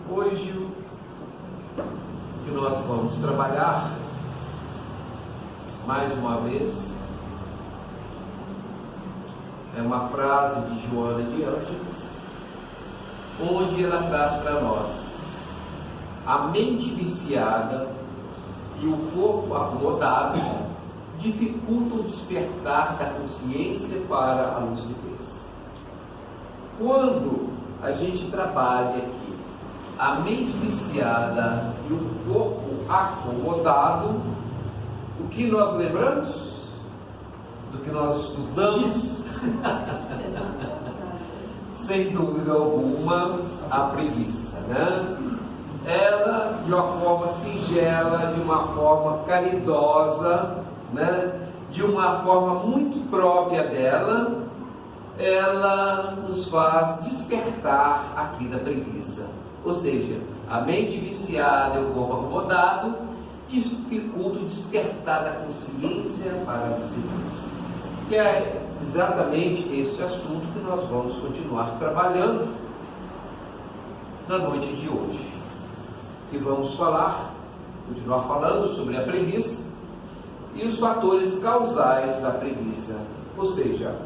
Hoje, o que nós vamos trabalhar, mais uma vez, é uma frase de Joana de Ângeles, onde ela traz para nós: a mente viciada e o corpo acomodado dificultam o despertar da consciência para a lucidez. Quando a gente trabalha aqui a mente viciada e o corpo acomodado, o que nós lembramos? Do que nós estudamos? Sem dúvida alguma, a preguiça, né? Ela, de uma forma singela, de uma forma caridosa, né? De uma forma muito própria dela, ela nos faz despertar aqui da preguiça. Ou seja, a mente viciada e o corpo acomodado dificultam o despertar da consciência para a lucidez. Que é exatamente esse assunto que nós vamos continuar trabalhando na noite de hoje. Que vamos continuar falando sobre a preguiça e os fatores causais da preguiça. Ou seja,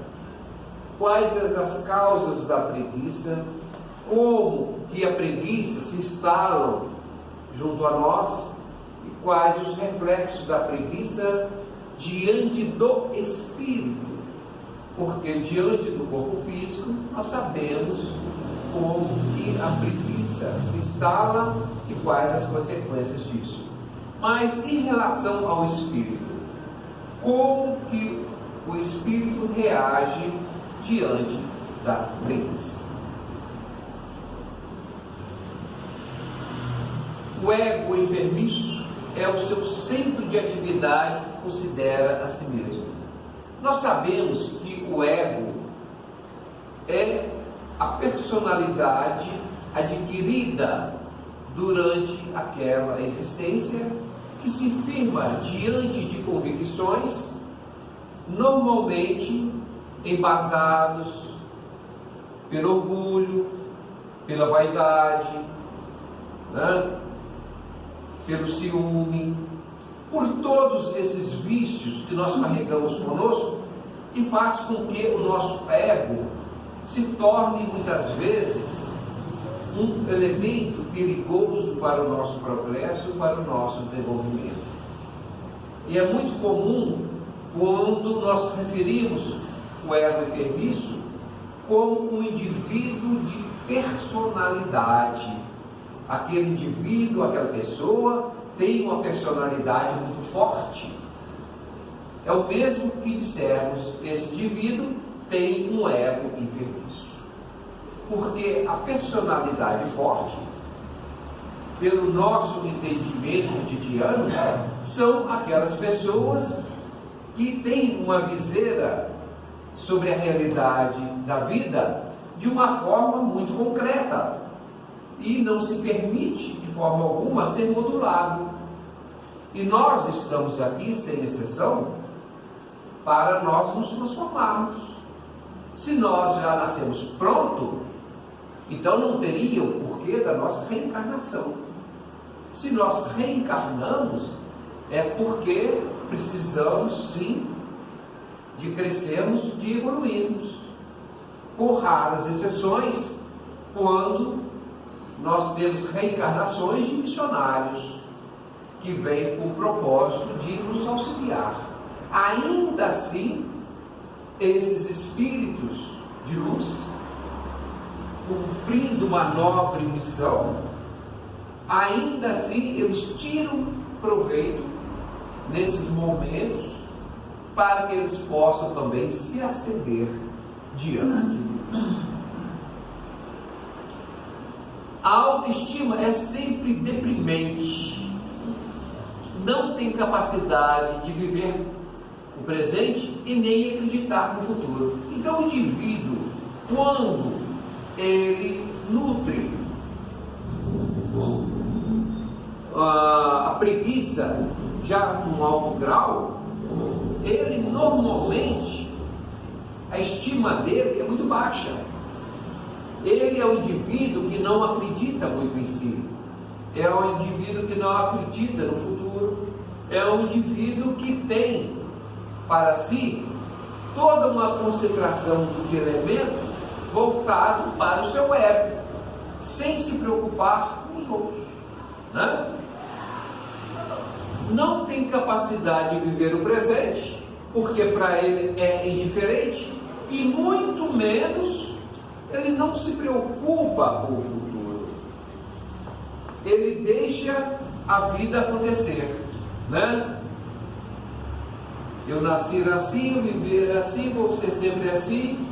quais as causas da preguiça, como que a preguiça se instala junto a nós e quais os reflexos da preguiça diante do espírito, porque diante do corpo físico nós sabemos como que a preguiça se instala e quais as consequências disso. Mas em relação ao espírito, como que o espírito reage diante da preguiça? O ego enfermiço é o seu centro de atividade que considera a si mesmo. Nós sabemos que o ego é a personalidade adquirida durante aquela existência que se firma diante de convicções, normalmente embasados pelo orgulho, pela vaidade, né? Pelo ciúme, por todos esses vícios que nós carregamos conosco, e faz com que o nosso ego se torne muitas vezes um elemento perigoso para o nosso progresso, para o nosso desenvolvimento. E é muito comum quando nós referimos o ego enfermiço como um indivíduo de personalidade. Aquele indivíduo, aquela pessoa tem uma personalidade muito forte. É o mesmo que dissermos: esse indivíduo tem um ego enfermiço. Porque a personalidade forte, pelo nosso entendimento cotidiano, são aquelas pessoas que têm uma viseira sobre a realidade da vida de uma forma muito concreta e não se permite de forma alguma ser modulado. E nós estamos aqui, sem exceção, para nós nos transformarmos. Se nós já nascemos pronto, então não teria o porquê da nossa reencarnação. Se nós reencarnamos, é porque precisamos sim de crescermos, de evoluirmos, com raras exceções, quando nós temos reencarnações de missionários que vêm com o propósito de nos auxiliar. Ainda assim, esses espíritos de luz, cumprindo uma nobre missão, ainda assim eles tiram proveito nesses momentos para que eles possam também se acender diante de Deus. A autoestima é sempre deprimente, não tem capacidade de viver o presente e nem acreditar no futuro. Então o indivíduo, quando ele nutre a preguiça já num alto grau, ele normalmente, a estima dele é muito baixa. Ele é um indivíduo que não acredita muito em si, é um indivíduo que não acredita no futuro, é um indivíduo que tem para si toda uma concentração de elementos voltado para o seu ego, sem se preocupar com os outros, né? Não tem capacidade de viver o presente, porque para ele é indiferente, e muito menos ele não se preocupa com o futuro. Ele deixa a vida acontecer, né? Eu nasci assim, viver assim, vou ser sempre assim,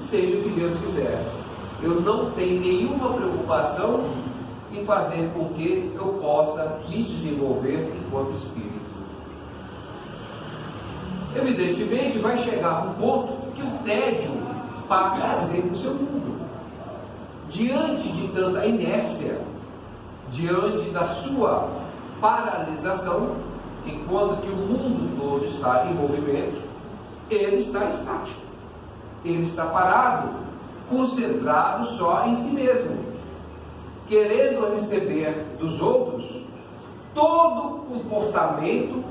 seja o que Deus quiser. Eu não tenho nenhuma preocupação em fazer com que eu possa me desenvolver enquanto espírito. Evidentemente, vai chegar um ponto que o tédio passa a ser o seu mundo. Diante de tanta inércia, diante da sua paralisação, enquanto que o mundo todo está em movimento, ele está estático, ele está parado, concentrado só em si mesmo, querendo receber dos outros todo o comportamento,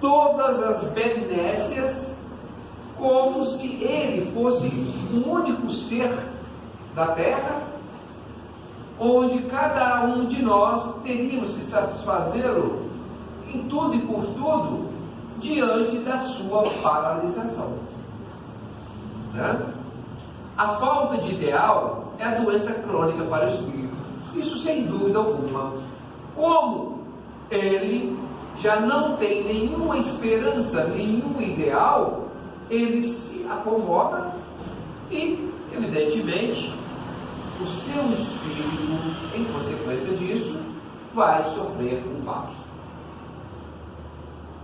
todas as benécias, como se ele fosse um único ser da terra, onde cada um de nós teríamos que satisfazê-lo em tudo e por tudo, diante da sua paralisação, né? A falta de ideal é a doença crônica para o espírito, isso sem dúvida alguma. Como ele já não tem nenhuma esperança, nenhum ideal, ele se acomoda e, evidentemente, o seu espírito, em consequência disso, vai sofrer um baque,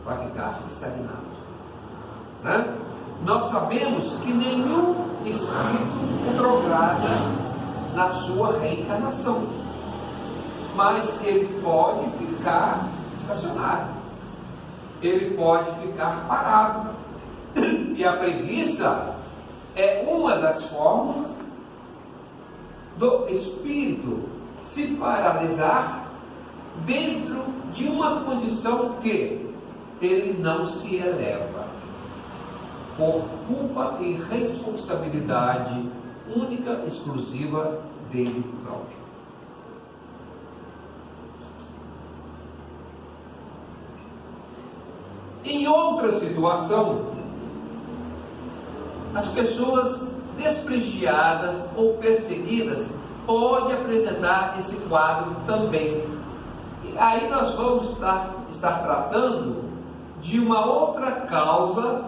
vai ficar estagnado, né? Nós sabemos que nenhum espírito retrograda na sua reencarnação, mas ele pode ficar estacionado, ele pode ficar parado, e a preguiça é uma das formas do espírito se paralisar dentro de uma condição que ele não se eleva, por culpa e responsabilidade única, exclusiva dele próprio. Em outra situação, as pessoas desprestigiadas ou perseguidas podem apresentar esse quadro também. E aí nós vamos estar tratando de uma outra causa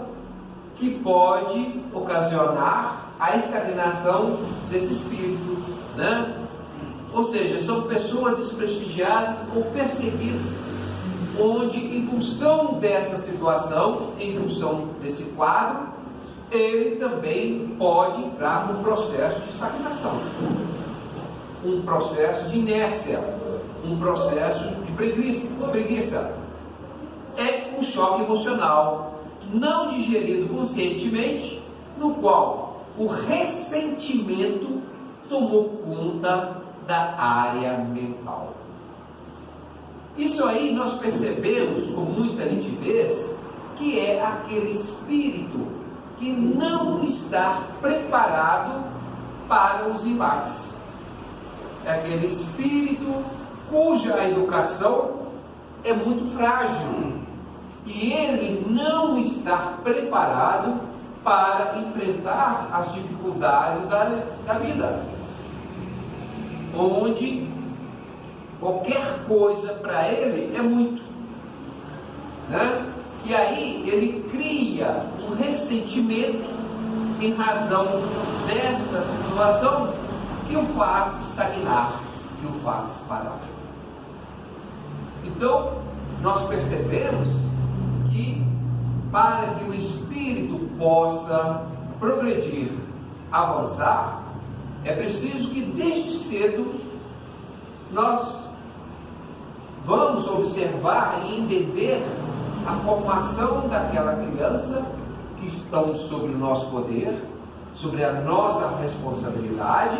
que pode ocasionar a estagnação desse espírito, né? Ou seja, são pessoas desprestigiadas ou perseguidas, onde, em função dessa situação, em função desse quadro, ele também pode entrar num processo de estagnação, um processo de inércia, um processo de preguiça. É um choque emocional não digerido conscientemente, no qual o ressentimento tomou conta da área mental. Isso aí nós percebemos com muita nitidez que é aquele espírito que não está preparado para os embates. É aquele espírito cuja educação é muito frágil e ele não está preparado para enfrentar as dificuldades da vida, onde qualquer coisa para ele é muito, né? E aí ele cria um ressentimento em razão desta situação que o faz estagnar, que o faz parar. Então, nós percebemos que para que o espírito possa progredir, avançar, é preciso que desde cedo nós vamos observar e entender a formação daquela criança que estão sob o nosso poder, sobre a nossa responsabilidade,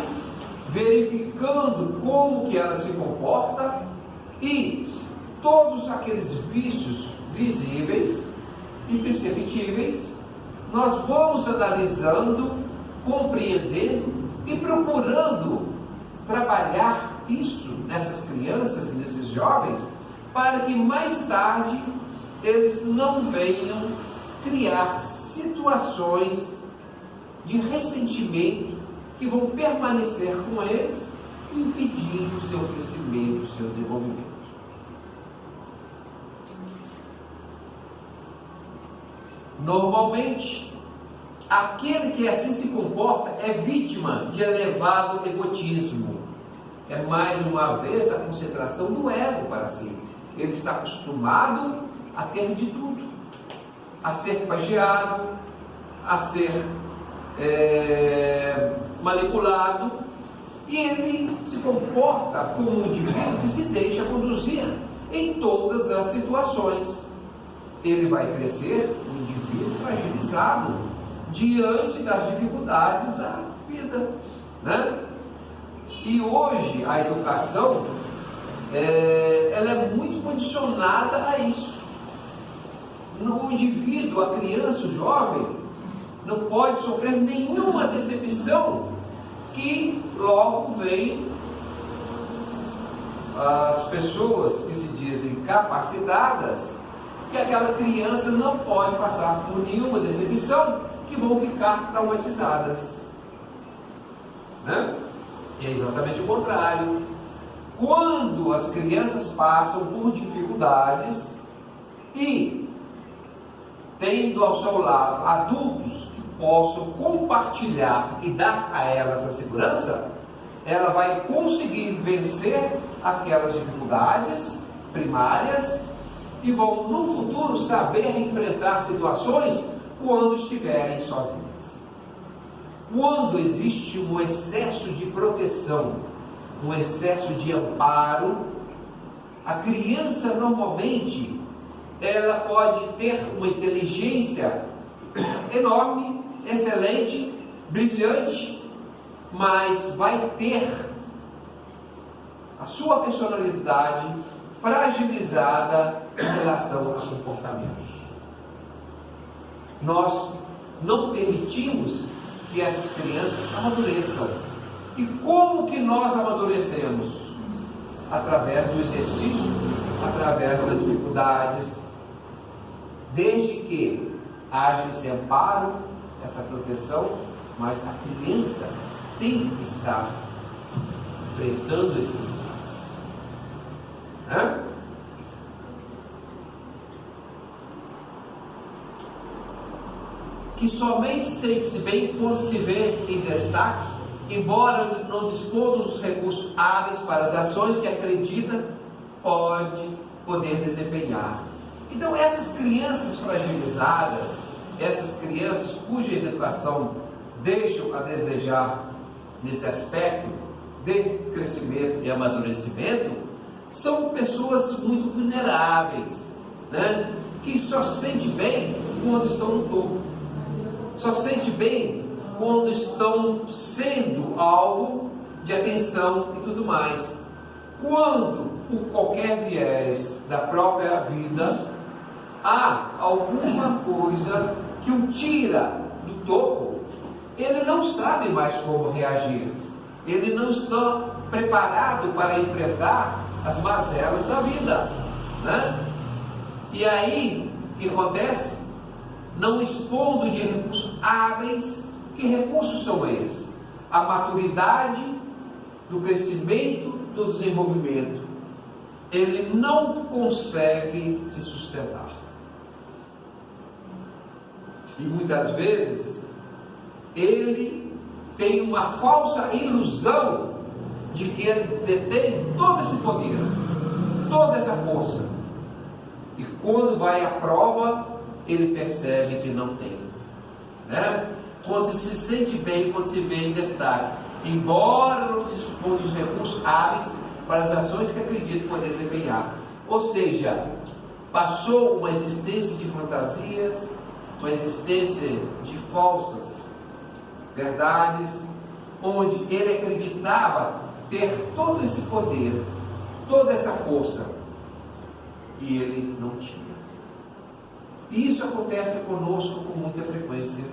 verificando como que ela se comporta e todos aqueles vícios visíveis e perceptíveis, nós vamos analisando, compreendendo e procurando trabalhar isso nessas crianças e nesses jovens, para que mais tarde eles não venham criar situações de ressentimento que vão permanecer com eles, impedindo o seu crescimento, o seu desenvolvimento. Normalmente, aquele que assim se comporta é vítima de elevado egotismo. É mais uma vez a concentração do ego para si. Ele está acostumado a ter de tudo, a ser pagiado, a ser manipulado, e ele se comporta como um indivíduo que se deixa conduzir em todas as situações. Ele vai crescer um indivíduo fragilizado diante das dificuldades da vida, né? E hoje a educação ela é muito condicionada a isso. O indivíduo, a criança, o jovem, não pode sofrer nenhuma decepção que logo vem as pessoas que se dizem capacitadas, que aquela criança não pode passar por nenhuma decepção, que vão ficar traumatizadas, né? E é exatamente o contrário. Quando as crianças passam por dificuldades e tendo ao seu lado adultos que possam compartilhar e dar a elas a segurança, ela vai conseguir vencer aquelas dificuldades primárias e vão no futuro saber enfrentar situações quando estiverem sozinhas. Quando existe um excesso de proteção, um excesso de amparo, a criança normalmente ela pode ter uma inteligência enorme, excelente, brilhante, mas vai ter a sua personalidade fragilizada em relação a comportamentos. Nós não permitimos que essas crianças amadureçam. E como que nós amadurecemos? Através do exercício, através das dificuldades, desde que haja esse amparo, essa proteção, mas a criança tem que estar enfrentando esses sinais. Né? Que somente sente-se bem quando se vê em destaque, embora não dispondo dos recursos hábeis para as ações que acredita poder desempenhar. Então essas crianças fragilizadas, essas crianças cuja educação deixam a desejar nesse aspecto de crescimento e amadurecimento, são pessoas muito vulneráveis, né? Que só se sente bem quando estão no topo, só se sente bem quando estão sendo alvo de atenção e tudo mais. Quando, por qualquer viés da própria vida, há alguma coisa que o tira do topo, ele não sabe mais como reagir, ele não está preparado para enfrentar as mazelas da vida, né? E aí, o que acontece? Não expondo de recursos hábeis. Que recursos são esses? A maturidade do crescimento, do desenvolvimento. Ele não consegue se sustentar. E muitas vezes ele tem uma falsa ilusão de que ele detém todo esse poder, toda essa força. E quando vai à prova, ele percebe que não tem, né? Quando se sente bem, quando se vê em destaque, embora não disponha dos recursos hábeis para as ações que acredita poder desempenhar. Ou seja, passou uma existência de fantasias, uma existência de falsas verdades, onde ele acreditava ter todo esse poder, toda essa força que ele não tinha. E isso acontece conosco com muita frequência,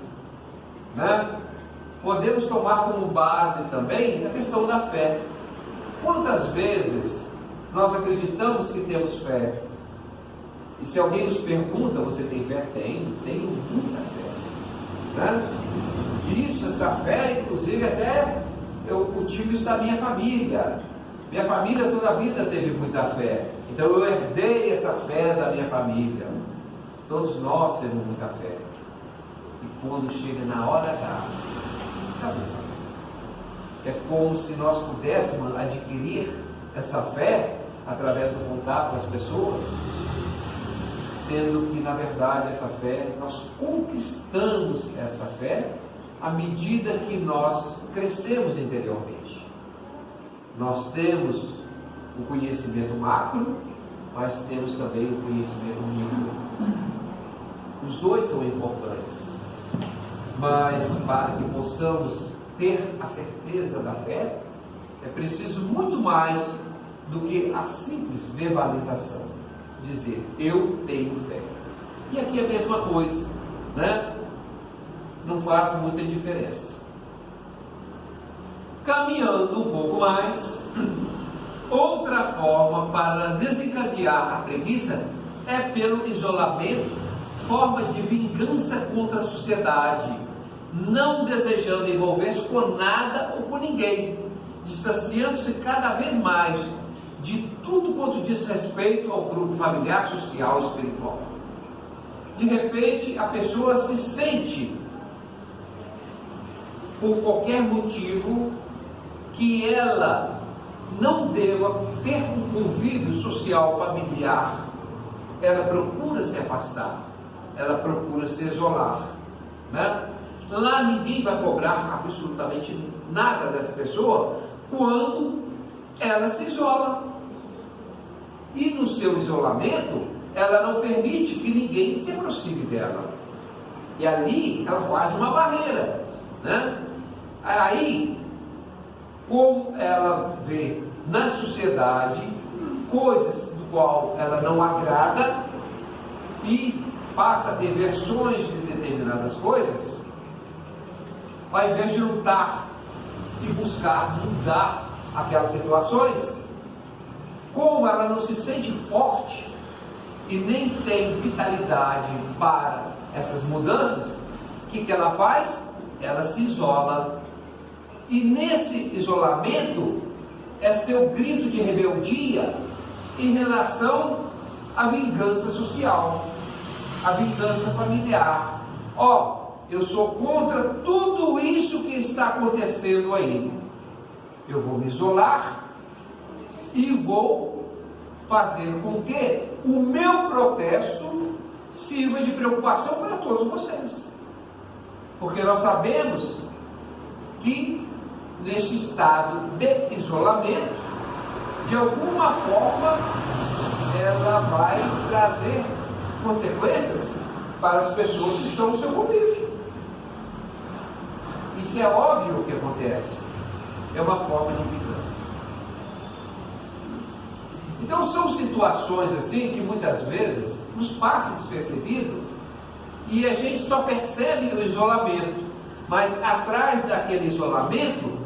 né? Podemos tomar como base também a questão da fé. Quantas vezes nós acreditamos que temos fé? E se alguém nos pergunta, você tem fé? Tenho muita fé, né? Isso, essa fé, inclusive até eu cultivo isso da minha família. Minha família toda a vida teve muita fé. Então eu herdei essa fé da minha família. Todos nós temos muita fé. E quando chega na hora cadê essa fé? É como se nós pudéssemos adquirir essa fé através do contato com as pessoas, sendo que na verdade essa fé, nós conquistamos essa fé à medida que nós crescemos interiormente. Nós temos o conhecimento macro, mas temos também o conhecimento micro. Os dois são importantes, mas para que possamos ter a certeza da fé, é preciso muito mais do que a simples verbalização, dizer eu tenho fé. E aqui é a mesma coisa, né? Não faz muita diferença. Caminhando um pouco mais, outra forma para desencadear a preguiça é pelo isolamento, forma de vingança contra a sociedade, não desejando envolver-se com nada ou com ninguém, distanciando-se cada vez mais de tudo quanto diz respeito ao grupo familiar, social e espiritual. De repente, a pessoa se sente, por qualquer motivo, que ela não deva ter um convívio social familiar. Ela procura se afastar, ela procura se isolar, né? Lá ninguém vai cobrar absolutamente nada dessa pessoa quando ela se isola. E no seu isolamento, ela não permite que ninguém se aproxime dela. E ali ela faz uma barreira, né? Aí, como ela vê na sociedade coisas do qual ela não agrada e passa a ter versões de determinadas coisas, ao invés de lutar e buscar mudar aquelas situações, como ela não se sente forte e nem tem vitalidade para essas mudanças, o que ela faz? Ela se isola. E nesse isolamento é seu grito de rebeldia em relação à vingança social, à vingança familiar. Eu sou contra tudo isso que está acontecendo aí. Eu vou me isolar e vou fazer com que o meu protesto sirva de preocupação para todos vocês. Porque nós sabemos que neste estado de isolamento, de alguma forma, ela vai trazer consequências para as pessoas que estão no seu convívio. Isso é óbvio que acontece. É uma forma de vingança. Então são situações assim que muitas vezes nos passa despercebido e a gente só percebe o isolamento. Mas atrás daquele isolamento,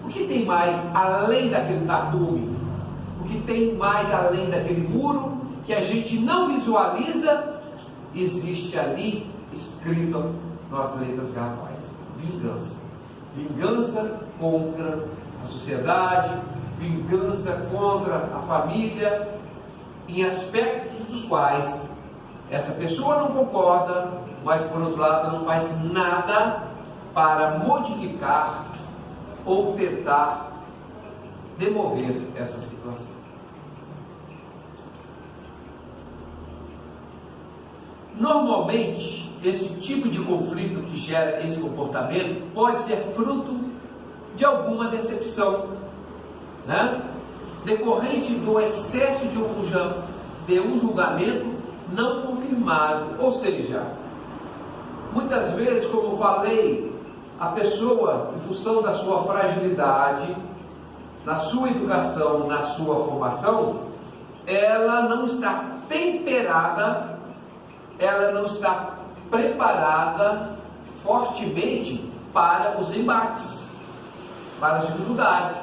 o que tem mais além daquele tapume? O que tem mais além daquele muro que a gente não visualiza, existe ali escrito nas letras garrafais: vingança. Vingança contra a sociedade, vingança contra a família, em aspectos dos quais essa pessoa não concorda, mas por outro lado não faz nada para modificar ou tentar demover essa situação. Normalmente, esse tipo de conflito que gera esse comportamento pode ser fruto de alguma decepção, né? Decorrente do excesso de um julgamento não confirmado. Ou seja, muitas vezes, como eu falei a pessoa, em função da sua fragilidade, na sua educação, na sua formação, ela não está temperada, ela não está preparada fortemente para os embates, para as dificuldades.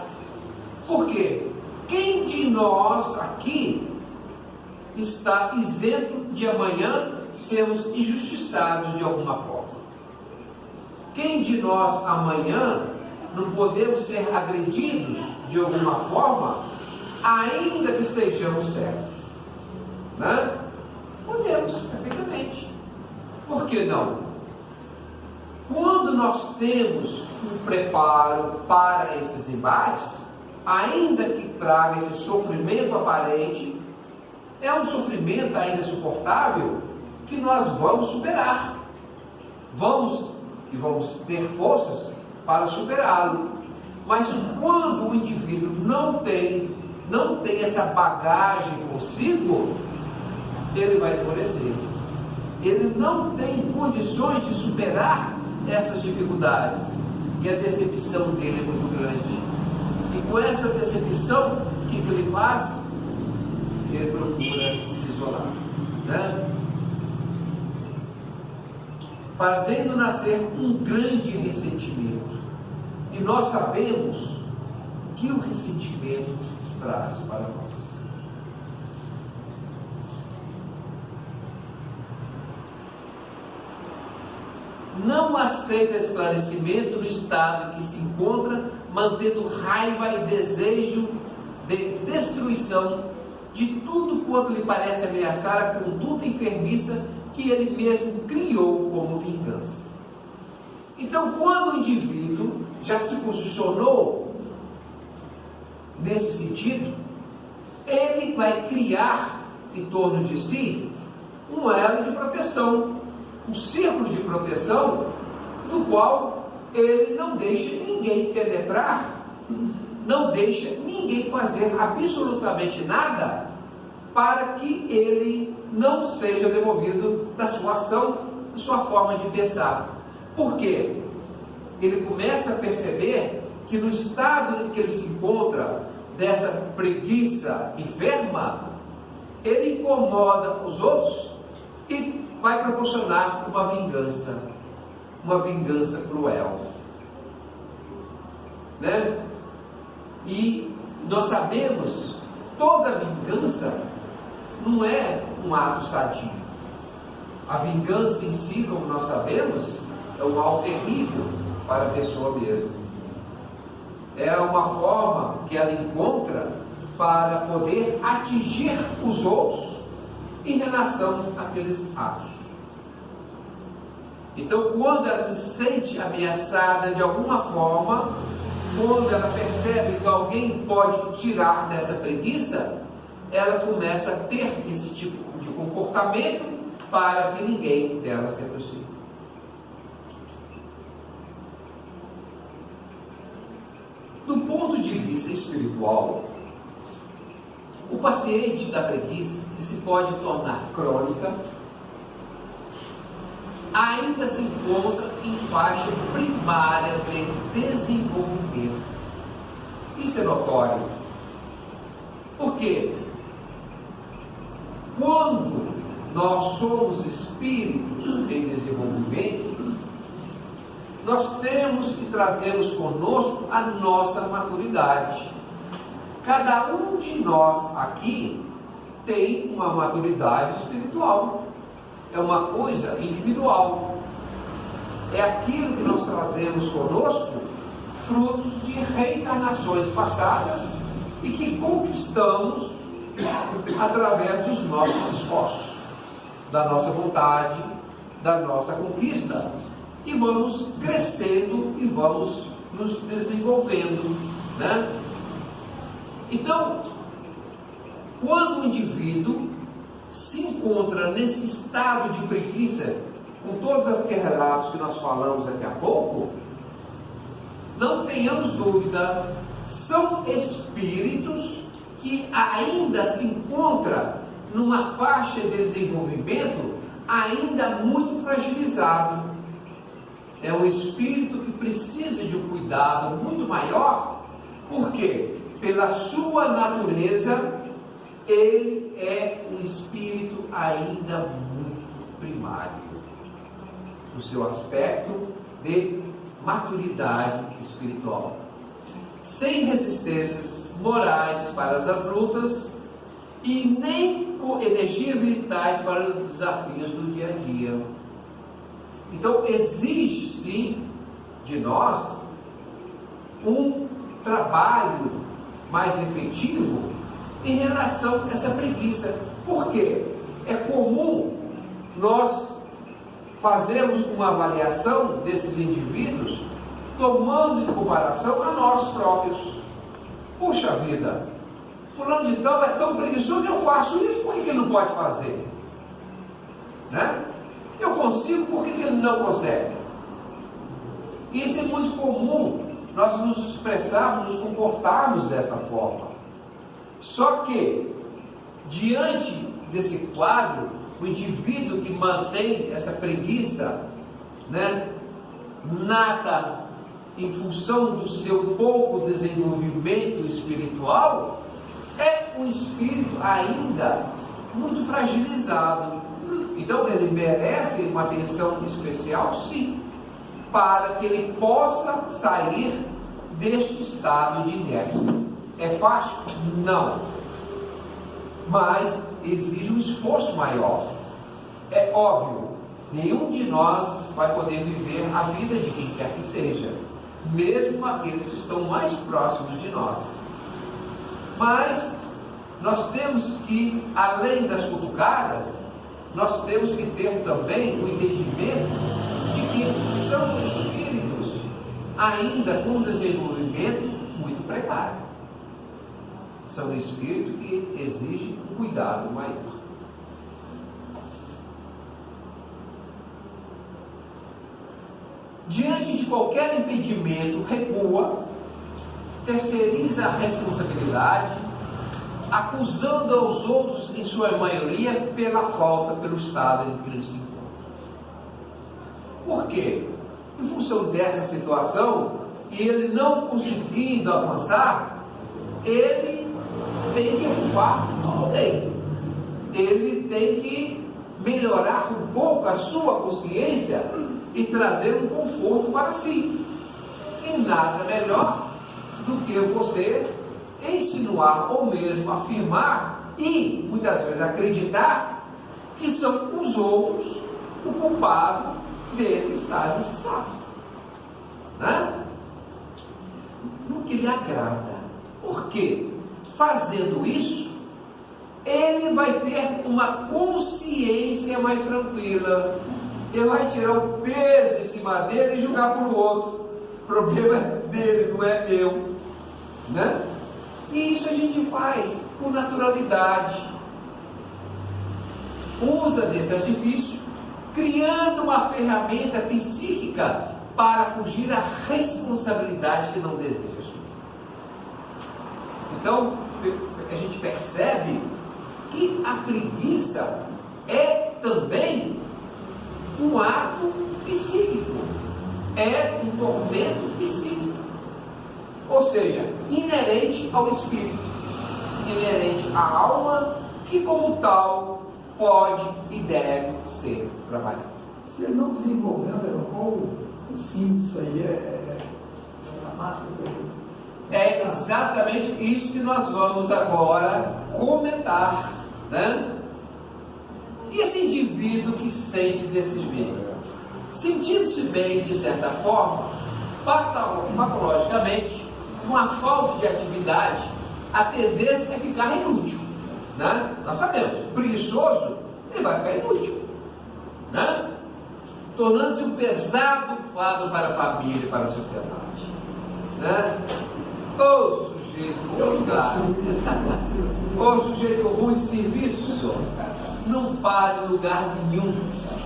Por quê? Quem de nós aqui está isento de amanhã sermos injustiçados de alguma forma? Quem de nós amanhã não podemos ser agredidos de alguma forma, ainda que estejamos certos? Né? Podemos, perfeitamente. Por que não? Quando nós temos um preparo para esses embates, ainda que traga esse sofrimento aparente, é um sofrimento ainda suportável que nós vamos superar. Vamos ter forças para superá-lo. Mas quando o indivíduo não tem essa bagagem consigo, ele vai esmorecer. Ele não tem condições de superar essas dificuldades. E a decepção dele é muito grande. E com essa decepção, o que ele faz? Ele procura se isolar, né? Fazendo nascer um grande ressentimento. E nós sabemos que o ressentimento traz para nós. Não aceita esclarecimento no estado em que se encontra, mantendo raiva e desejo de destruição de tudo quanto lhe parece ameaçar a conduta enfermiça que ele mesmo criou como vingança. Então, quando o indivíduo já se posicionou nesse sentido, ele vai criar em torno de si um elo de proteção, um círculo de proteção, do qual ele não deixa ninguém penetrar, não deixa ninguém fazer absolutamente nada para que ele não seja demovido da sua ação, da sua forma de pensar. Por quê? Ele começa a perceber que no estado em que ele se encontra, dessa preguiça enferma, ele incomoda os outros e vai proporcionar uma vingança cruel, né? E nós sabemos, toda vingança não é um ato sadio. A vingança em si, como nós sabemos, é um mal terrível para a pessoa mesma. É uma forma que ela encontra para poder atingir os outros em relação àqueles atos. Então, quando ela se sente ameaçada de alguma forma, quando ela percebe que alguém pode tirar dessa preguiça, ela começa a ter esse tipo de comportamento para que ninguém dela se aproxime. Do ponto de vista espiritual, o paciente da preguiça, que se pode tornar crônica, ainda se encontra em faixa primária de desenvolvimento. Isso é notório. Por quê? Quando nós somos espíritos em desenvolvimento, nós temos que trazermos conosco a nossa maturidade. Cada um de nós aqui tem uma maturidade espiritual. É uma coisa individual. É aquilo que nós trazemos conosco, frutos de reencarnações passadas e que conquistamos através dos nossos esforços, da nossa vontade, da nossa conquista. E vamos crescendo e vamos nos desenvolvendo, né? Então, quando o indivíduo se encontra nesse estado de preguiça, com todos aqueles relatos que nós falamos daqui a pouco, não tenhamos dúvida, são espíritos que ainda se encontram numa faixa de desenvolvimento ainda muito fragilizado. é um espírito que precisa de um cuidado muito maior. Por quê? Pela sua natureza, ele é um espírito ainda muito primário, no seu aspecto de maturidade espiritual, sem resistências morais para as lutas e nem com energias vitais para os desafios do dia a dia. Então exige sim de nós um trabalho mais efetivo em relação a essa preguiça. Por quê? É comum nós fazermos uma avaliação desses indivíduos tomando em comparação a nós próprios. Puxa vida, fulano de tal é tão preguiçoso, eu faço isso, por que ele não pode fazer? Né? Eu consigo, por que ele não consegue? E isso é muito comum, nós nos expressarmos, nos comportarmos dessa forma. Só que, diante desse quadro, o indivíduo que mantém essa preguiça, né, nata em função do seu pouco desenvolvimento espiritual, é um espírito ainda muito fragilizado. Então ele merece uma atenção especial, sim, para que ele possa sair deste estado de inércia. É fácil? Não. Mas exige um esforço maior. É óbvio, nenhum de nós vai poder viver a vida de quem quer que seja, mesmo aqueles que estão mais próximos de nós. Mas nós temos que, além das cutucadas, nós temos que ter também o entendimento de que são espíritos ainda com desenvolvimento muito precário. São espíritos que exigem um cuidado maior. Diante de qualquer impedimento, recua, terceiriza a responsabilidade, acusando aos outros, em sua maioria, pela falta, pelo estado em que ele se encontra. Por quê? Em função dessa situação, e ele não conseguindo avançar, ele tem que ocupar alguém. Ele tem que melhorar um pouco a sua consciência e trazer um conforto para si. E nada melhor do que você insinuar ou mesmo afirmar e muitas vezes acreditar que são os outros o culpado dele estar nesse estado, né? No que lhe agrada. Por quê? Fazendo isso, ele vai ter uma consciência mais tranquila. Ele vai tirar o peso em cima dele e jogar para o outro. O problema é dele, não é meu, né? E isso a gente faz com naturalidade. Usa desse artifício, criando uma ferramenta psíquica para fugir à responsabilidade que não deseja assumir. Então, a gente percebe que a preguiça é também um ato psíquico, é um tormento psíquico, ou seja, inerente ao espírito, inerente à alma, que como tal pode e deve ser trabalhado. Se ele não desenvolvendo, qual o fim disso aí? É dramático? É exatamente isso que nós vamos agora comentar, né? E esse indivíduo que se sente desses bem, sentindo-se bem de certa forma, patologicamente, com a falta de atividade, a tendência é ficar inútil, né? Nós sabemos, preguiçoso, ele vai ficar inútil, né? Tornando-se um pesado fardo para a família e para a sociedade, né? Ô sujeito complicado, ô sujeito ruim de serviço, senhor, não para em lugar nenhum,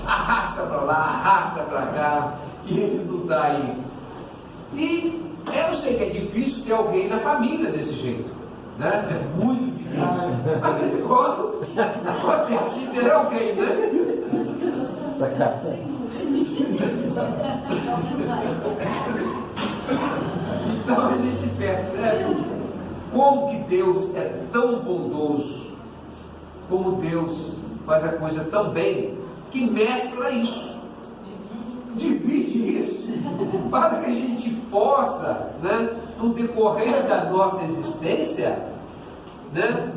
arrasta para lá, arrasta para cá, e ele não está aí. E eu sei que é difícil ter alguém na família desse jeito, né? É muito difícil. A vez em quando, acontece de ter alguém, né? Então a gente percebe como que Deus é tão bondoso, como Deus faz a coisa tão bem, que mescla isso, divide isso, para que a gente possa, né, no decorrer da nossa existência, né,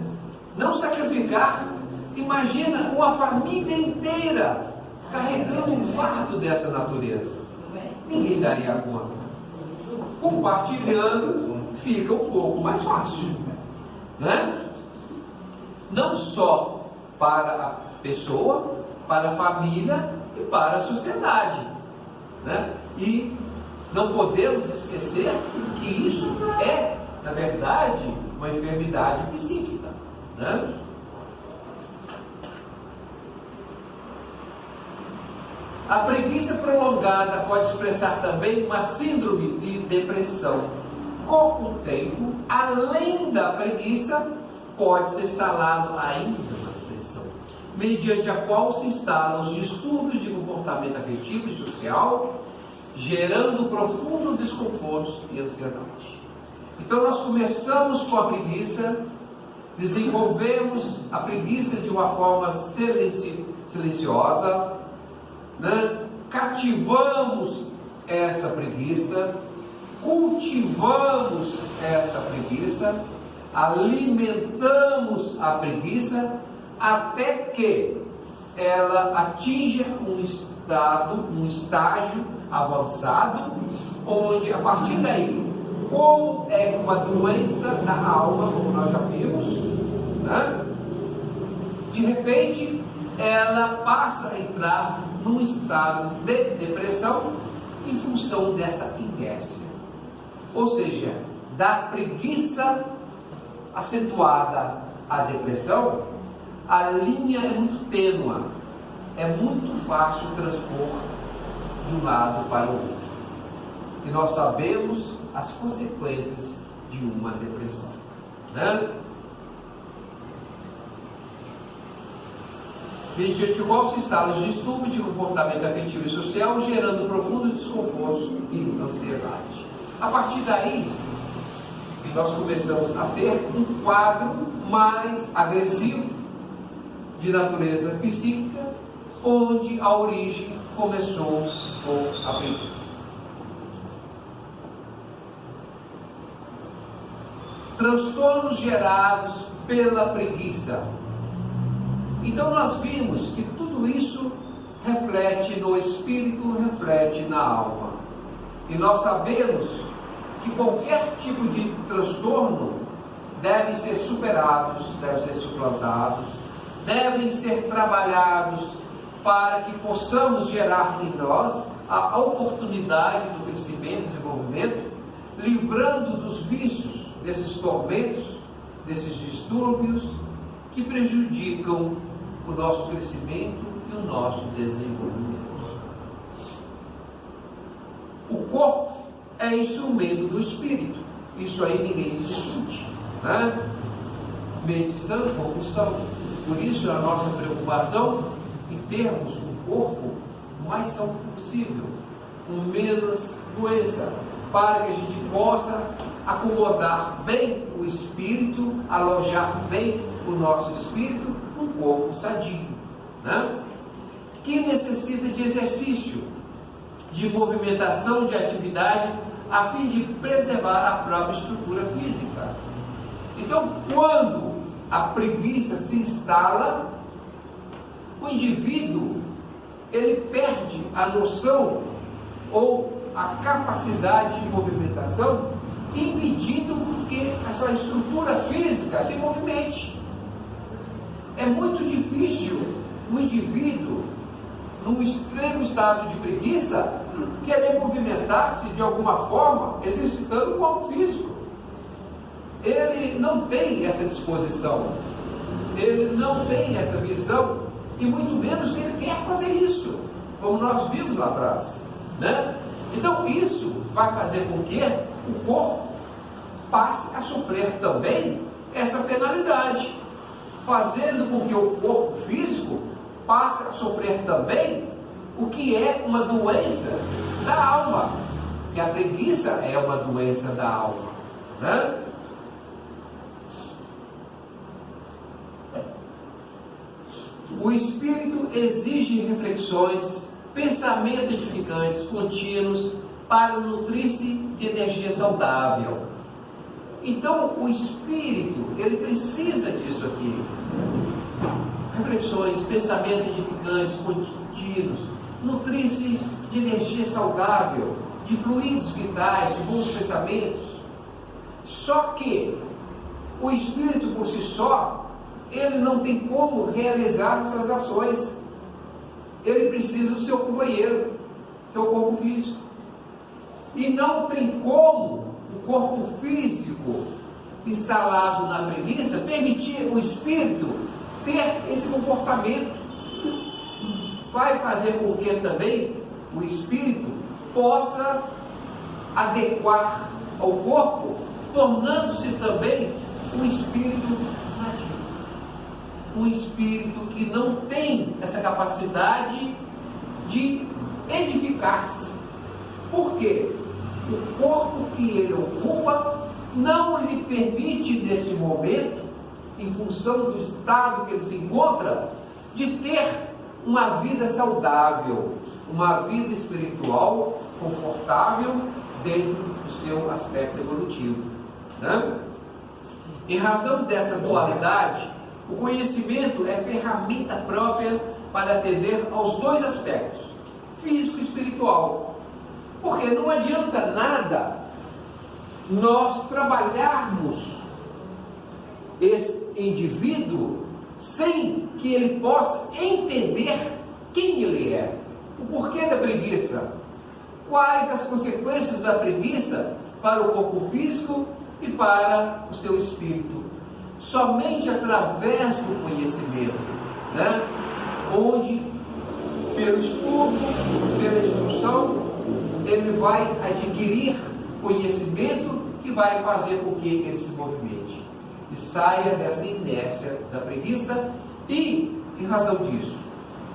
não sacrificar. Imagina uma família inteira carregando um fardo dessa natureza. Ninguém daria conta. Compartilhando fica um pouco mais fácil, né? Não só para a pessoa, para a família e para a sociedade, né? E não podemos esquecer que isso é, na verdade, uma enfermidade psíquica, né? A preguiça prolongada pode expressar também uma síndrome de depressão. Com o tempo, além da preguiça, pode ser instalado ainda uma depressão, mediante a qual se instalam os distúrbios de comportamento afetivo e social, gerando profundo desconforto e ansiedade. Então nós começamos com a preguiça, desenvolvemos a preguiça de uma forma silenciosa, né? Cativamos essa preguiça, cultivamos essa preguiça, alimentamos a preguiça, até que ela atinja um estágio avançado, onde a partir daí, como é uma doença da alma, como nós já vimos, né? De repente ela passa a entrar num estado de depressão em função dessa inércia. Ou seja, da preguiça acentuada à depressão, a linha é muito tênue, é muito fácil transpor de um lado para o outro. E nós sabemos as consequências de uma depressão, né? Mediante o qual se instalam os distúrbios de comportamento afetivo e social, gerando profundo desconforto e ansiedade. A partir daí, nós começamos a ter um quadro mais agressivo de natureza psíquica, onde a origem começou com a preguiça. Transtornos gerados pela preguiça. Então nós vimos que tudo isso reflete no espírito, reflete na alma. E nós sabemos que qualquer tipo de transtorno deve ser superados, deve ser suplantados, devem ser trabalhados para que possamos gerar em nós a oportunidade do crescimento e desenvolvimento, livrando dos vícios, desses tormentos, desses distúrbios que prejudicam o nosso crescimento e o nosso desenvolvimento. O corpo é instrumento do espírito, isso aí ninguém se discute, né? Mente sã, corpo são. Por isso a nossa preocupação em termos um corpo o mais são possível, com menos doença, para que a gente possa acomodar bem o espírito, alojar bem o nosso espírito num corpo sadio, né? Que necessita de exercício, de movimentação, de atividade, a fim de preservar a própria estrutura física. Então, quando a preguiça se instala, o indivíduo ele perde a noção ou a capacidade de movimentação, impedindo que a sua estrutura física se movimente. É muito difícil o indivíduo, num extremo estado de preguiça, querer movimentar-se de alguma forma, exercitando o corpo físico. Ele não tem essa disposição, ele não tem essa visão, e muito menos ele quer fazer isso, como nós vimos lá atrás, né? Então isso vai fazer com que o corpo passe a sofrer também essa penalidade, fazendo com que o corpo físico passe a sofrer também o que é uma doença da alma, que a preguiça é uma doença da alma, né? O espírito exige reflexões, pensamentos edificantes contínuos para nutrir-se de energia saudável. Então, o espírito, ele precisa disso aqui. Reflexões, pensamentos edificantes contínuos, nutrir-se de energia saudável, de fluidos vitais, de bons pensamentos. Só que o espírito por si só, ele não tem como realizar essas ações. Ele precisa do seu companheiro, que é o corpo físico. E não tem como o corpo físico instalado na preguiça permitir o espírito ter esse comportamento. Vai fazer com que também o espírito possa adequar ao corpo, tornando-se também um espírito nativo. Um espírito que não tem essa capacidade de edificar-se. Por quê? O corpo que ele ocupa não lhe permite, nesse momento, em função do estado que ele se encontra, de ter uma vida saudável, uma vida espiritual confortável dentro do seu aspecto evolutivo, né? Em razão dessa dualidade, o conhecimento é ferramenta própria para atender aos dois aspectos, físico e espiritual. Porque não adianta nada nós trabalharmos esse indivíduo sem que ele possa entender quem ele é, o porquê da preguiça, quais as consequências da preguiça para o corpo físico e para o seu espírito. Somente através do conhecimento, né? Onde, pelo estudo, pela instrução, ele vai adquirir conhecimento que vai fazer com que ele se movimente e saia dessa inércia da preguiça, e, em razão disso,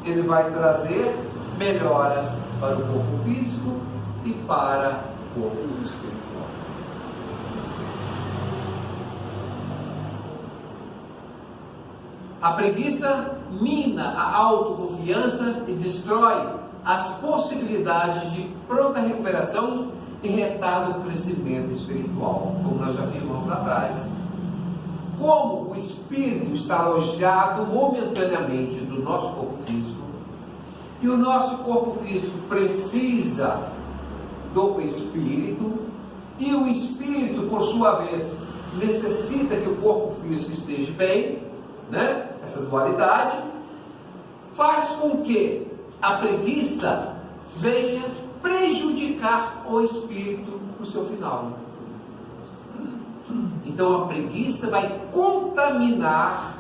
ele vai trazer melhoras para o corpo físico e para o corpo espiritual. A preguiça mina a autoconfiança e destrói as possibilidades de pronta recuperação e retarda o crescimento espiritual, como nós já vimos lá atrás. Como o espírito está alojado momentaneamente do nosso corpo físico, e o nosso corpo físico precisa do espírito, e o espírito, por sua vez, necessita que o corpo físico esteja bem, né? Essa dualidade faz com que a preguiça venha prejudicar o espírito no seu final. Então a preguiça vai contaminar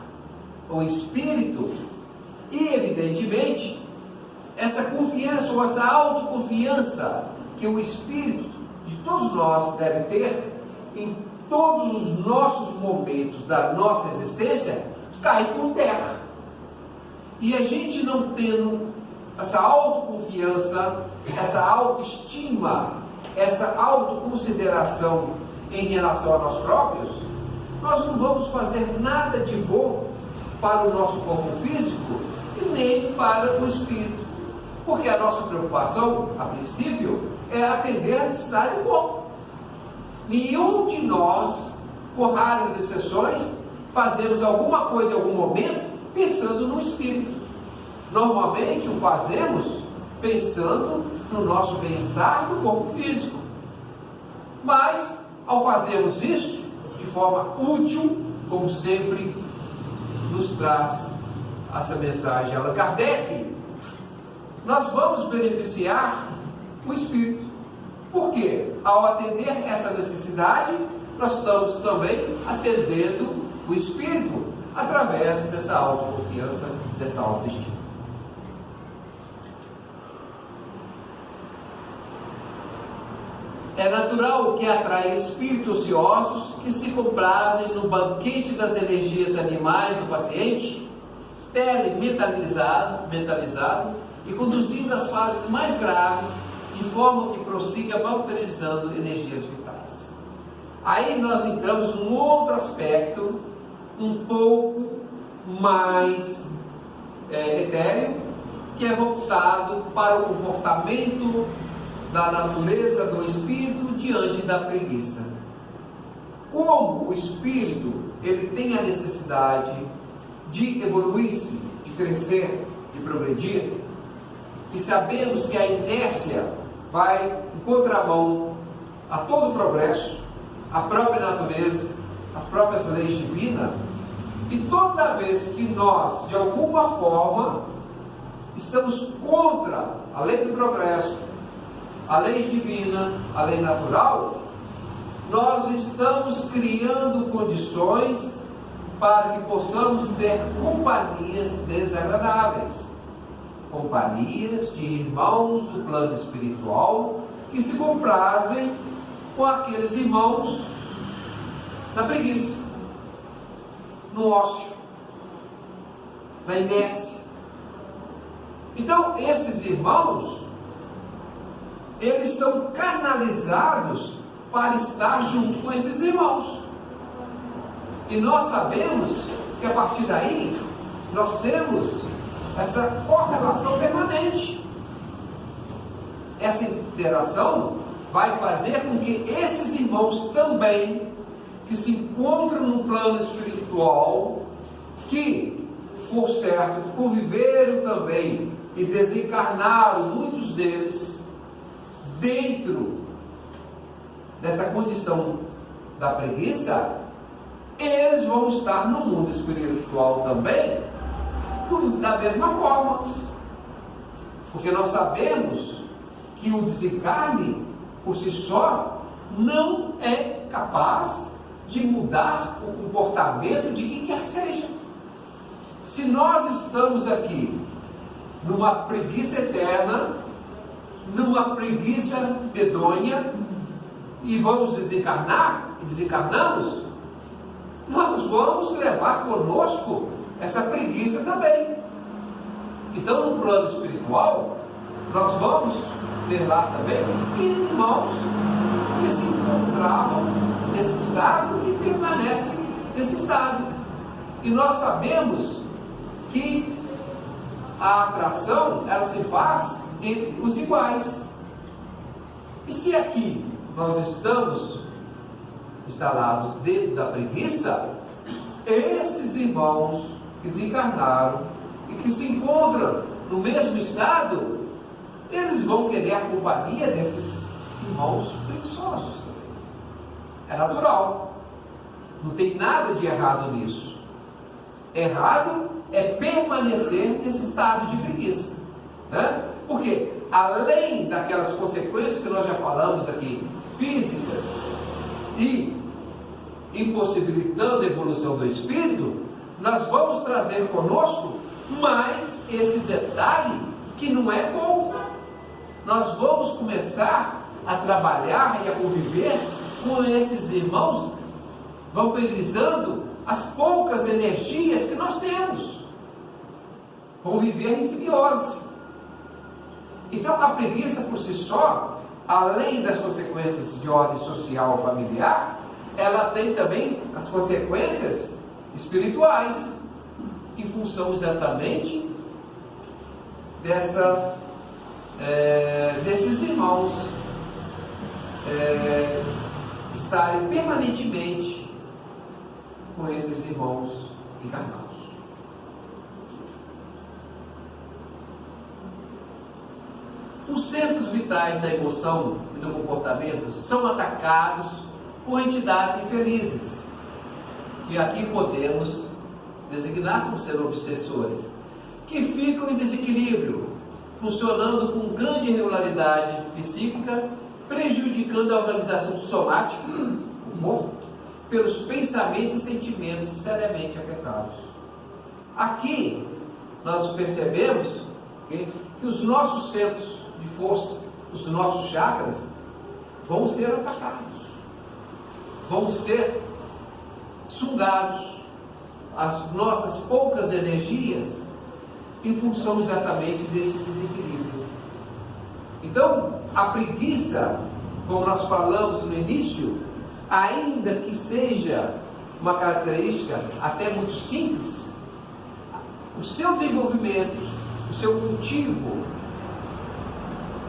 o espírito e, evidentemente, essa confiança ou essa autoconfiança que o espírito de todos nós deve ter em todos os nossos momentos da nossa existência cai por terra. E a gente não tendo essa autoconfiança, essa autoestima, essa autoconsideração em relação a nós próprios, nós não vamos fazer nada de bom para o nosso corpo físico e nem para o espírito. Porque a nossa preocupação, a princípio, é atender a necessidade do corpo. Nenhum de nós, por raras exceções, fazemos alguma coisa em algum momento pensando no espírito. Normalmente o fazemos pensando no nosso bem-estar no corpo físico. Mas, ao fazermos isso de forma útil, como sempre nos traz essa mensagem Allan Kardec, nós vamos beneficiar o espírito. Por quê? Ao atender essa necessidade, nós estamos também atendendo o espírito através dessa autoconfiança, dessa autoestima. É natural que atrai espíritos ociosos que se comprazem no banquete das energias animais do paciente, telementalizado, e conduzindo as fases mais graves, de forma que prossiga vampirizando energias vitais. Aí nós entramos num outro aspecto, um pouco mais etéreo, que é voltado para o comportamento da natureza do espírito diante da preguiça. Como o espírito ele tem a necessidade de evoluir-se, de crescer, de progredir, e sabemos que a inércia vai em contramão a todo o progresso, a própria natureza, as próprias leis divinas, e toda vez que nós, de alguma forma, estamos contra a lei do progresso, a lei divina, a lei natural, nós estamos criando condições para que possamos ter companhias desagradáveis, companhias de irmãos do plano espiritual que se comprazem com aqueles irmãos na preguiça, no ócio, na inércia. Então, esses irmãos, eles são canalizados para estar junto com esses irmãos. E nós sabemos que a partir daí, nós temos essa correlação permanente. Essa interação vai fazer com que esses irmãos também, que se encontram no plano espiritual, que, por certo, conviveram também e desencarnaram, muitos deles, dentro dessa condição da preguiça, eles vão estar no mundo espiritual também, da mesma forma. Porque nós sabemos que o desencarne, por si só, não é capaz de mudar o comportamento de quem quer que seja. Se nós estamos aqui numa preguiça eterna, numa preguiça medonha, e vamos desencarnar, e desencarnamos, nós vamos levar conosco essa preguiça também. Então, no plano espiritual, nós vamos ter lá também irmãos que se encontravam nesse estado e permanecem nesse estado. E nós sabemos que a atração, ela se faz entre os iguais. E se aqui nós estamos instalados dentro da preguiça, esses irmãos que desencarnaram e que se encontram no mesmo estado, eles vão querer a companhia desses irmãos preguiçosos. É natural, não tem nada de errado nisso. Errado é permanecer nesse estado de preguiça, né? Porque além daquelas consequências que nós já falamos aqui, físicas, e impossibilitando a evolução do espírito, nós vamos trazer conosco mais esse detalhe que não é pouco. Nós vamos começar a trabalhar e a conviver com esses irmãos, vampirizando as poucas energias que nós temos. Vamos viver em simbiose. Então a preguiça por si só, além das consequências de ordem social ou familiar, ela tem também as consequências espirituais, em função exatamente desses irmãos estarem permanentemente com esses irmãos encarnados. Os centros vitais da emoção e do comportamento são atacados por entidades infelizes, que aqui podemos designar como ser obsessores, que ficam em desequilíbrio, funcionando com grande irregularidade psíquica, prejudicando a organização somática, o corpo, pelos pensamentos e sentimentos seriamente afetados. Aqui nós percebemos que os nossos centros de força, os nossos chakras, vão ser atacados, vão ser sugados. As nossas poucas energias em função exatamente desse desequilíbrio. Então, a preguiça, como nós falamos no início, ainda que seja uma característica até muito simples, o seu desenvolvimento, o seu cultivo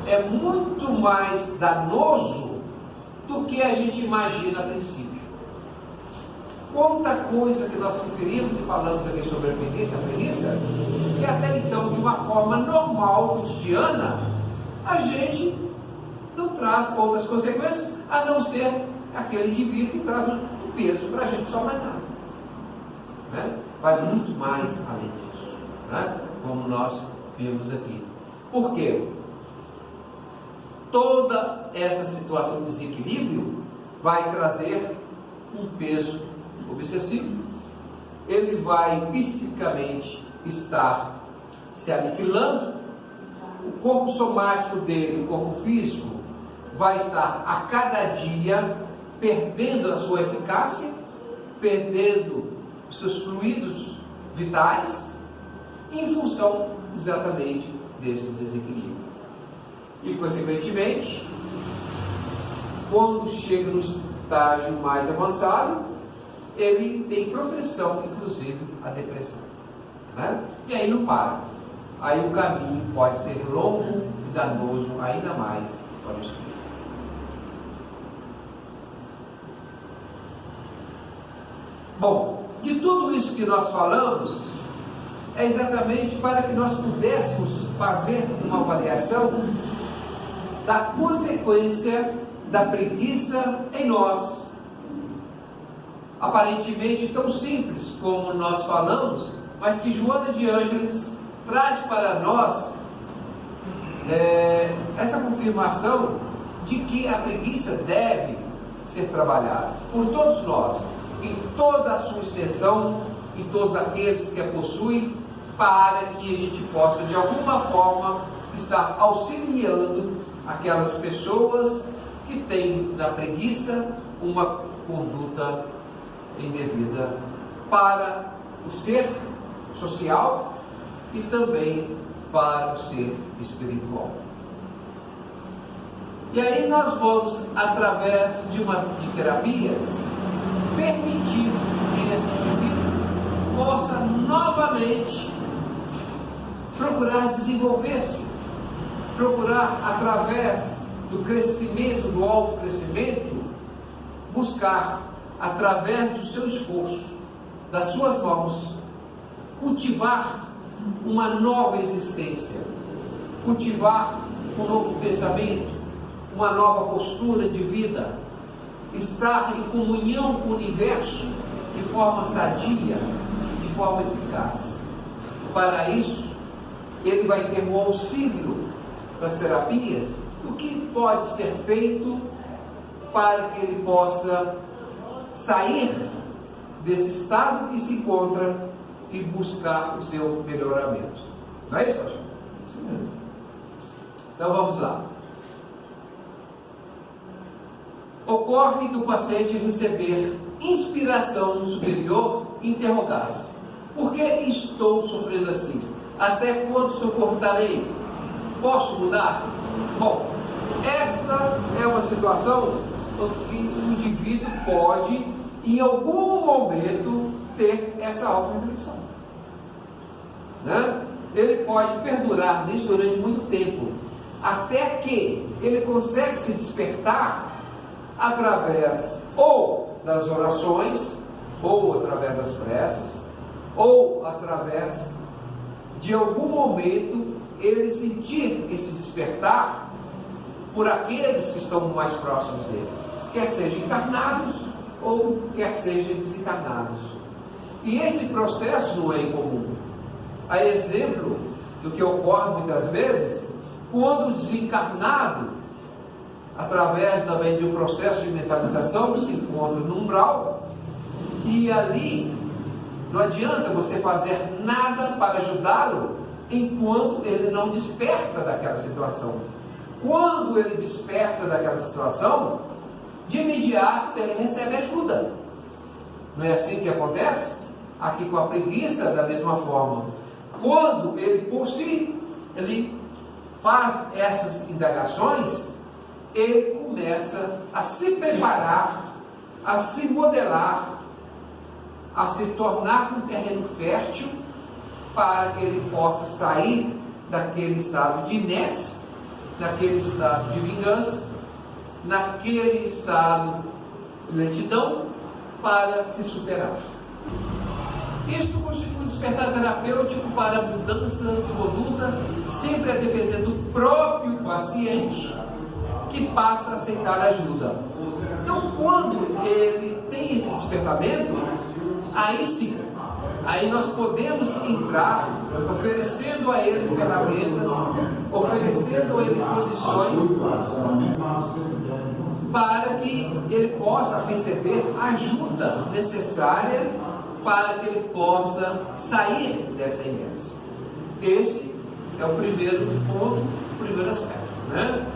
é muito mais danoso do que a gente imagina a princípio. Quanta coisa que nós conferimos e falamos aqui sobre a preguiça, que até então, de uma forma normal, cotidiana, a gente não traz outras consequências, a não ser aquele indivíduo que traz um peso para a gente só mais nada. Né? Vai muito mais além disso, né? Como nós vimos aqui. Por quê? Toda essa situação de desequilíbrio vai trazer um peso obsessivo. Ele vai psiquicamente estar se aniquilando. O corpo somático dele, o corpo físico, vai estar a cada dia perdendo a sua eficácia, perdendo os seus fluidos vitais, em função exatamente desse desequilíbrio. E, consequentemente, quando chega no estágio mais avançado, ele tem propensão, inclusive, à depressão. Né? E aí não para. Aí o caminho pode ser longo e danoso ainda mais para o espírito. Bom, de tudo isso que nós falamos, é exatamente para que nós pudéssemos fazer uma avaliação da consequência da preguiça em nós. Aparentemente tão simples como nós falamos, mas que Joana de Ângeles traz para nós essa confirmação de que a preguiça deve ser trabalhada por todos nós, em toda a sua extensão, em todos aqueles que a possuem, para que a gente possa de alguma forma estar auxiliando aquelas pessoas que têm na preguiça uma conduta indevida para o ser social e também para o ser espiritual. E aí nós vamos, através de terapias, permitir que esse indivíduo possa novamente procurar desenvolver-se, procurar, através do crescimento, do autocrescimento, buscar, através do seu esforço, das suas mãos, cultivar uma nova existência, cultivar um novo pensamento, uma nova postura de vida, estar em comunhão com o universo de forma sadia, de forma eficaz. Para isso, ele vai ter o auxílio das terapias, o que pode ser feito para que ele possa sair desse estado que se encontra e buscar o seu melhoramento. Não é isso, Sérgio? Isso mesmo. Então vamos lá. Ocorre do paciente receber inspiração superior e interrogar-se: por que estou sofrendo assim? Até quando suportarei? Posso mudar? Bom, esta é uma situação que o indivíduo pode, em algum momento, ter essa auto-reflexão. Né? Ele pode perdurar nisso durante muito tempo, até que ele consegue se despertar através ou das orações, ou através das preces, ou através de algum momento ele sentir esse despertar por aqueles que estão mais próximos dele, quer sejam encarnados ou quer sejam desencarnados. E esse processo não é incomum. A exemplo do que ocorre muitas vezes quando o desencarnado, através também de um processo de mentalização, se encontra no umbral, e ali não adianta você fazer nada para ajudá-lo enquanto ele não desperta daquela situação. Quando ele desperta daquela situação, de imediato ele recebe ajuda. Não é assim que acontece? Aqui com a preguiça, da mesma forma. quando ele, por si, ele faz essas indagações, ele começa a se preparar, a se modelar, a se tornar um terreno fértil para que ele possa sair daquele estado de inércia, naquele estado de vingança, naquele estado de lentidão, para se superar. Isto constitui um despertar terapêutico para a mudança de conduta, sempre a depender do próprio paciente, que passa a aceitar ajuda. Então, quando ele tem esse despertamento, aí sim, aí nós podemos entrar oferecendo a ele ferramentas, oferecendo a ele condições para que ele possa receber a ajuda necessária para que ele possa sair dessa inércia. Esse é o primeiro ponto, o primeiro aspecto, né?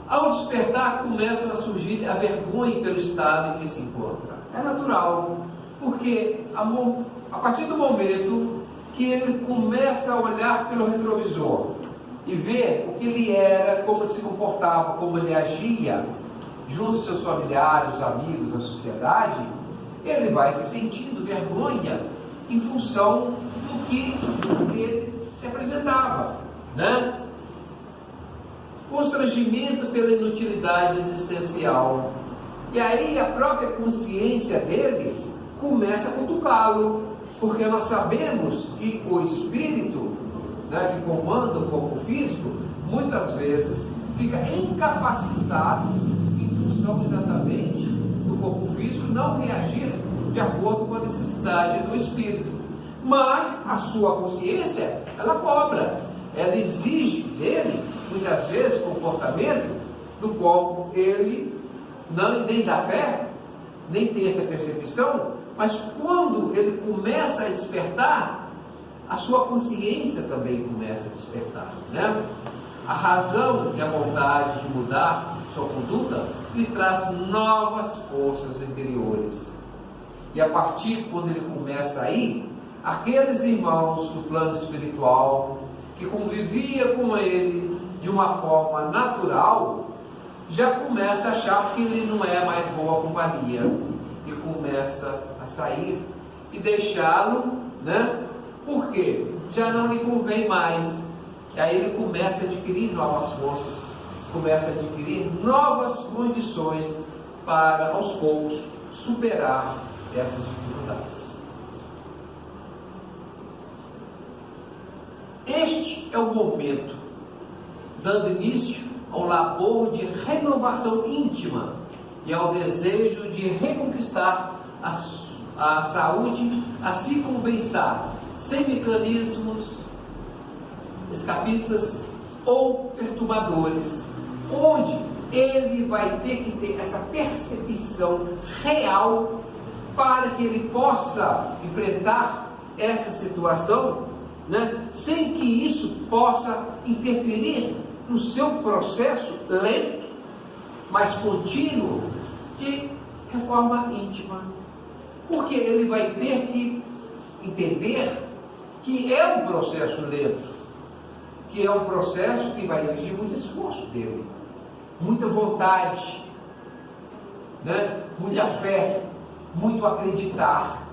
Ao despertar, começa a surgir a vergonha pelo estado em que se encontra. É natural, porque a partir do momento que ele começa a olhar pelo retrovisor e ver o que ele era, como ele se comportava, como ele agia, junto aos seus familiares, os amigos, a sociedade, ele vai se sentindo vergonha em função do que ele se apresentava, né? Constrangimento pela inutilidade existencial. E aí a própria consciência dele começa a cutucá-lo, porque nós sabemos que o espírito, né, que comanda o corpo físico, muitas vezes fica incapacitado em função exatamente do corpo físico não reagir de acordo com a necessidade do espírito. Mas a sua consciência, ela cobra, ela exige dele, muitas vezes, comportamento do qual ele nem dá fé, nem tem essa percepção, mas quando ele começa a despertar, a sua consciência também começa a despertar, né? A razão e a vontade de mudar sua conduta lhe traz novas forças interiores. E a partir quando ele começa a ir, aqueles irmãos do plano espiritual que convivia com ele de uma forma natural, já começa a achar que ele não é mais boa companhia e começa a sair e deixá-lo, né? Porque já não lhe convém mais. E aí ele começa a adquirir novas forças, começa a adquirir novas condições para, aos poucos, superar essas dificuldades. Este é o momento, dando início ao labor de renovação íntima e ao desejo de reconquistar a saúde, assim como o bem-estar, sem mecanismos escapistas ou perturbadores, onde ele vai ter que ter essa percepção real para que ele possa enfrentar essa situação, né, sem que isso possa interferir no seu processo lento, mas contínuo, de reforma íntima. Porque ele vai ter que entender que é um processo lento, que é um processo que vai exigir muito esforço dele, muita vontade, né? Muita fé, muito acreditar.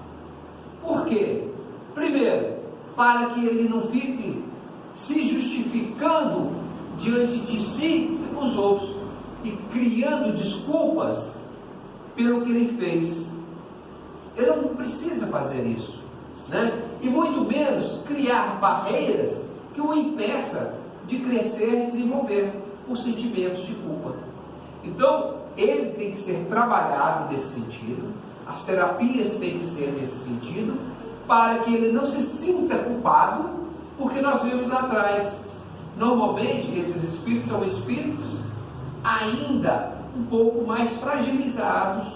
Por quê? Primeiro, para que ele não fique se justificando diante de si e dos outros e criando desculpas pelo que ele fez. Ele não precisa fazer isso, né? E muito menos criar barreiras que o impeça de crescer e desenvolver os sentimentos de culpa. Então, ele tem que ser trabalhado nesse sentido, as terapias têm que ser nesse sentido, para que ele não se sinta culpado, porque nós vimos lá atrás, normalmente esses espíritos são espíritos ainda um pouco mais fragilizados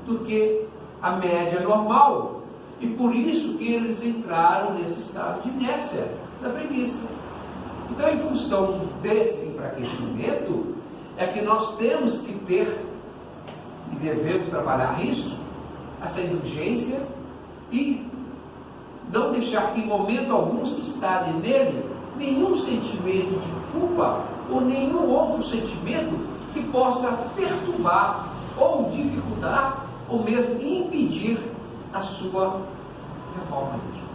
do que a média normal, e por isso que eles entraram nesse estado de inércia, da preguiça. Então, em função desse enfraquecimento, é que nós temos que ter, e devemos trabalhar isso, essa indulgência e não deixar que em momento algum se instale nele nenhum sentimento de culpa ou nenhum outro sentimento que possa perturbar ou dificultar ou mesmo impedir a sua reforma íntima.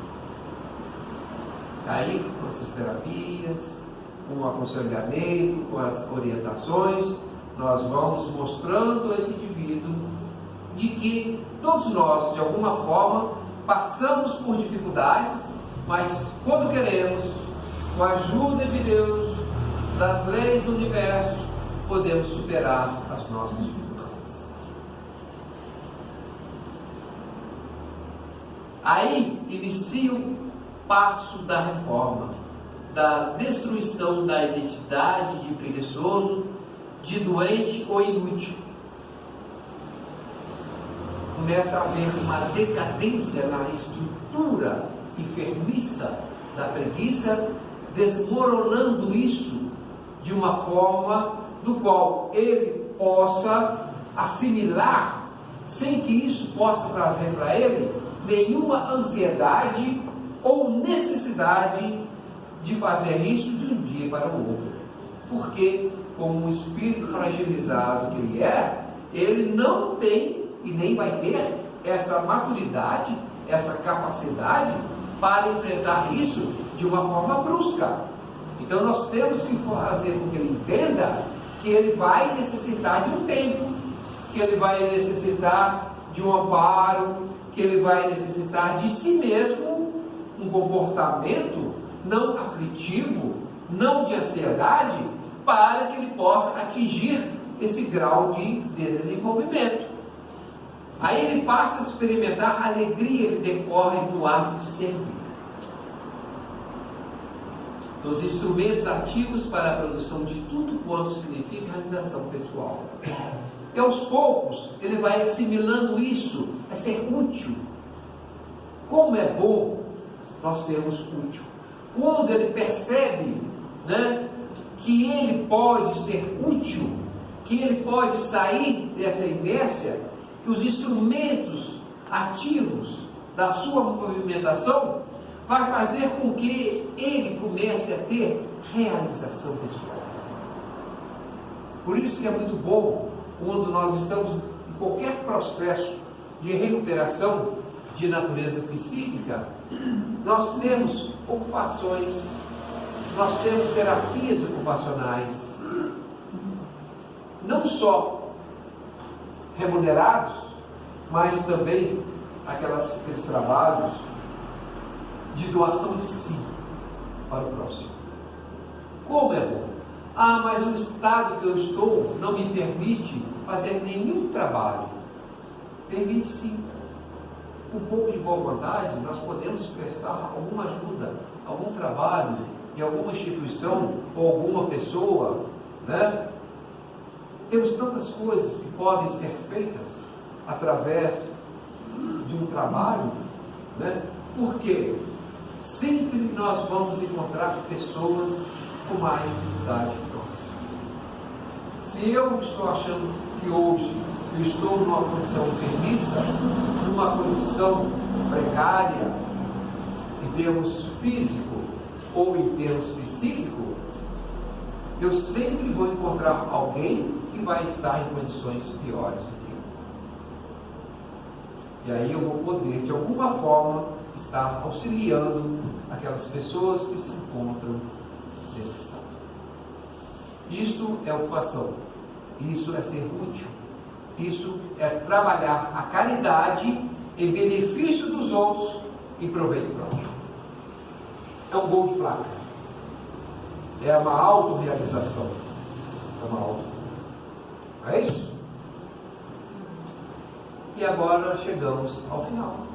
Aí, com essas terapias, com o aconselhamento, com as orientações, nós vamos mostrando a esse indivíduo de que todos nós, de alguma forma, passamos por dificuldades, mas quando queremos, com a ajuda de Deus, das leis do universo, podemos superar as nossas dificuldades. Aí inicia o passo da reforma, da destruição da identidade de preguiçoso, de doente ou inútil. Começa a haver uma decadência na estrutura enfermiça da preguiça, desmoronando isso de uma forma do qual ele possa assimilar, sem que isso possa trazer para ele nenhuma ansiedade ou necessidade de fazer isso de um dia para o outro. Porque, como um espírito fragilizado que ele não tem e nem vai ter essa maturidade, essa capacidade para enfrentar isso de uma forma brusca. Então nós temos que fazer com que ele entenda que ele vai necessitar de um tempo, que ele vai necessitar de um amparo, que ele vai necessitar de si mesmo, um comportamento não aflitivo, não de ansiedade, para que ele possa atingir esse grau de desenvolvimento. Aí ele passa a experimentar a alegria que decorre do ato de servir. Dos instrumentos ativos para a produção de tudo quanto significa realização pessoal. E aos poucos ele vai assimilando isso, a ser útil. Como é bom nós sermos úteis. Quando ele percebe, que ele pode ser útil, que ele pode sair dessa inércia, que os instrumentos ativos da sua movimentação vai fazer com que ele comece a ter realização pessoal. Por isso que é muito bom quando nós estamos em qualquer processo de recuperação de natureza psíquica, nós temos ocupações, nós temos terapias ocupacionais, não só remunerados, mas também aqueles trabalhos de doação de si para o próximo. Como é bom! Mas o estado que eu estou não me permite fazer nenhum trabalho. Permite sim. Com um pouco de boa vontade, nós podemos prestar alguma ajuda, algum trabalho em alguma instituição ou alguma pessoa, Temos tantas coisas que podem ser feitas através de um trabalho, Porque sempre nós vamos encontrar pessoas com mais dificuldade que nós. Se eu estou achando que hoje eu estou numa condição enfermiça, numa condição precária, em termos físico ou em termos psíquico, eu sempre vou encontrar alguém que vai estar em condições piores do que eu. E aí eu vou poder, de alguma forma, estar auxiliando aquelas pessoas que se encontram nesse estado. Isto é ocupação, isso é ser útil, isso é trabalhar a caridade em benefício dos outros e proveito próprio. É um gol de placa, é uma autorrealização, é isso? E agora chegamos ao final.